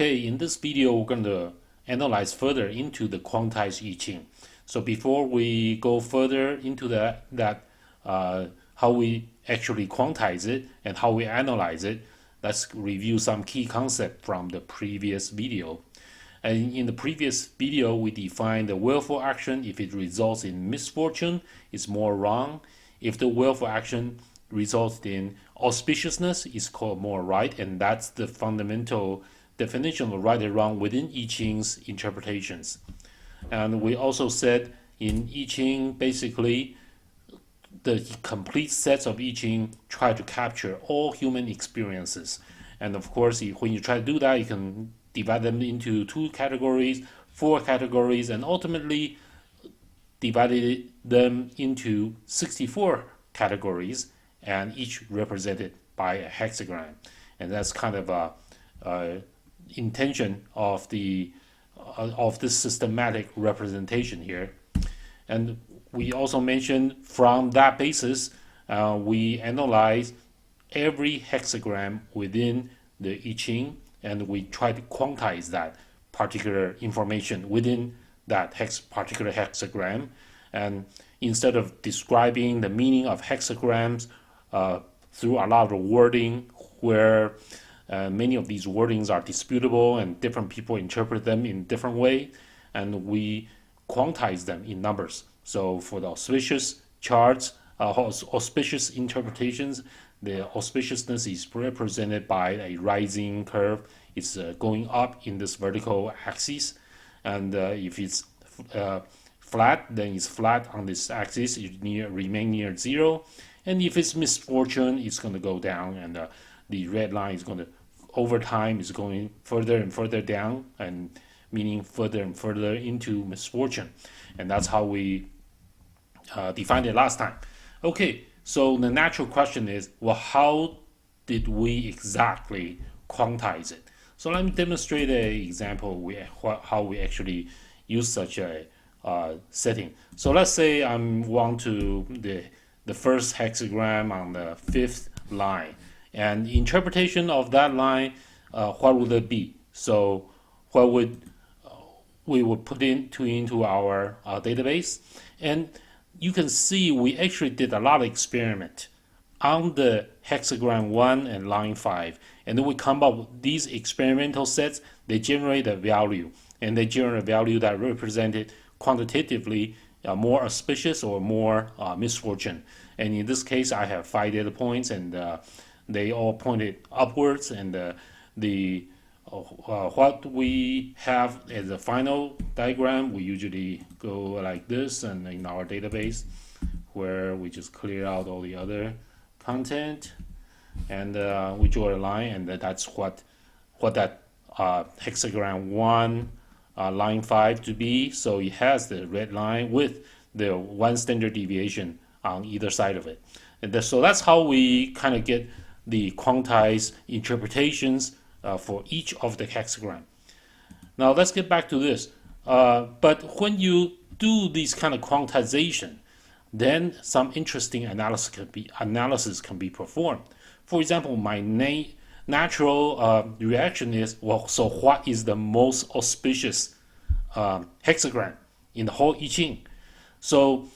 Okay, in this video, we're going to analyze further into the quantized I Ching. So before we go further into how we actually quantize it and how we analyze it, let's review some key concepts from the previous video. And in the previous video, we defined the willful action. If it results in misfortune, it's more wrong. If the willful action results in auspiciousness, it's called more right. And that's the fundamental definition of right and wrong within I Ching's interpretations. And we also said in I Ching, basically, the complete sets of I Ching try to capture all human experiences. And of course, when you try to do that, you can divide them into 2 categories, 4 categories, and ultimately divided them into 64 categories, and each represented by a hexagram. And that's kind of a intention of this systematic representation here. And we also mentioned from that basis, we analyze every hexagram within the I Ching, and we try to quantize that particular information within that particular hexagram. And instead of describing the meaning of hexagrams through a lot of wording, where many of these wordings are disputable and different people interpret them in different way, and we quantize them in numbers. So for the auspicious charts, auspicious interpretations, the auspiciousness is represented by a rising curve. It's going up in this vertical axis, and if it's flat, then it's flat on this axis. It remain near 0, and if it's misfortune, it's going to go down, and the red line is going to, over time, is going further and further down, and meaning further and further into misfortune. And that's how we defined it last time. Okay, so the natural question is, well, how did we exactly quantize it? So let me demonstrate an example how we actually use such a setting. So let's say I want to the first hexagram on the 5th line, and interpretation of that line, what would it be? So what would we would put into our database, and you can see we actually did a lot of experiment on the hexagram 1 and line 5, and then we come up with these experimental sets. They generate a value, and they generate a value that represented quantitatively more auspicious or more misfortune. And in this case, I have 5 data points, and they all pointed upwards, and what we have as a final diagram, we usually go like this, and in our database, where we just clear out all the other content, and we draw a line, and that's what that hexagram 1 line 5 to be. So it has the red line with the 1 standard deviation on either side of it. And so that's how we kind of get the quantized interpretations for each of the hexagram. Now let's get back to this. But when you do these kind of quantization, then some interesting analysis can be performed. For example, my natural reaction is, well, so what is the most auspicious hexagram in the whole I Ching? So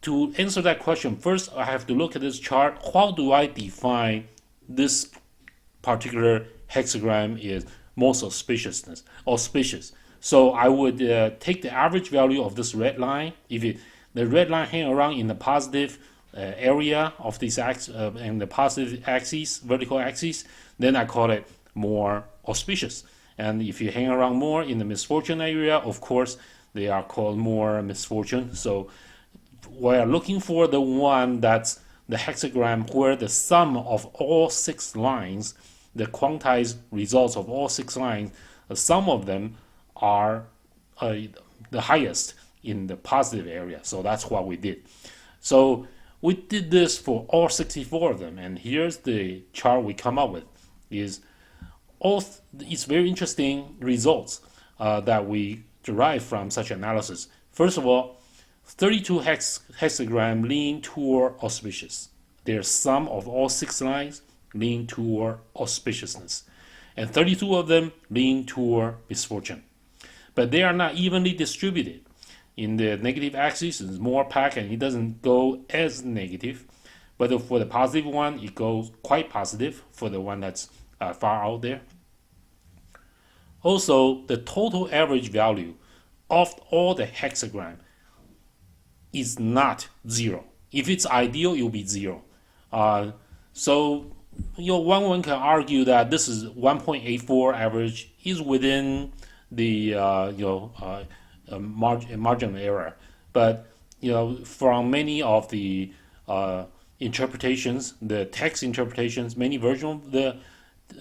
to answer that question, first I have to look at this chart. How do I define this particular hexagram is most auspicious? So I would take the average value of this red line. If the red line hang around in the positive area of this axis, and the positive axis, vertical axis, then I call it more auspicious. And if you hang around more in the misfortune area, of course, they are called more misfortune. So we're looking for the one that's the hexagram where the sum of all 6 lines, the quantized results of all 6 lines, the sum of them are the highest in the positive area. So that's what we did. So we did this for all 64 of them, and here's the chart we come up with. It's very interesting results that we derive from such analysis. First of all, 32 hexagram lean toward auspicious. Their sum of all 6 lines lean toward auspiciousness. and 32 of them lean toward misfortune. But they are not evenly distributed. In the negative axis, it's more packed and it doesn't go as negative. But for the positive one, it goes quite positive for the one that's far out there. Also, the total average value of all the hexagram is not 0. If it's ideal, it will be 0. So one can argue that this is 1.84 average is within the margin of error, but from many of the interpretations, the text interpretations, many versions of the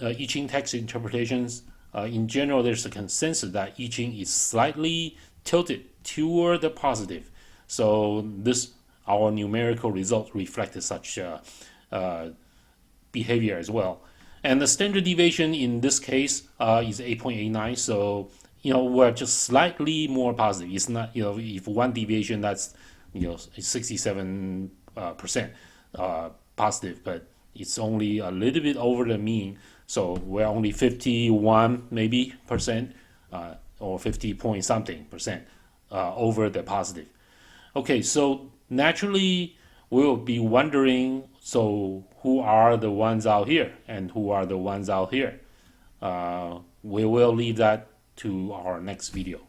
I Ching text interpretations, in general, there's a consensus that I Ching is slightly tilted toward the positive. So our numerical results reflected such behavior as well. And the standard deviation in this case is 8.89. So we're just slightly more positive. It's not if one deviation that's 67% positive, but it's only a little bit over the mean. So we're only 51 maybe percent or 50 point something percent over the positive. Okay, so naturally we'll be wondering, so who are the ones out here and who are the ones out here? We will leave that to our next video.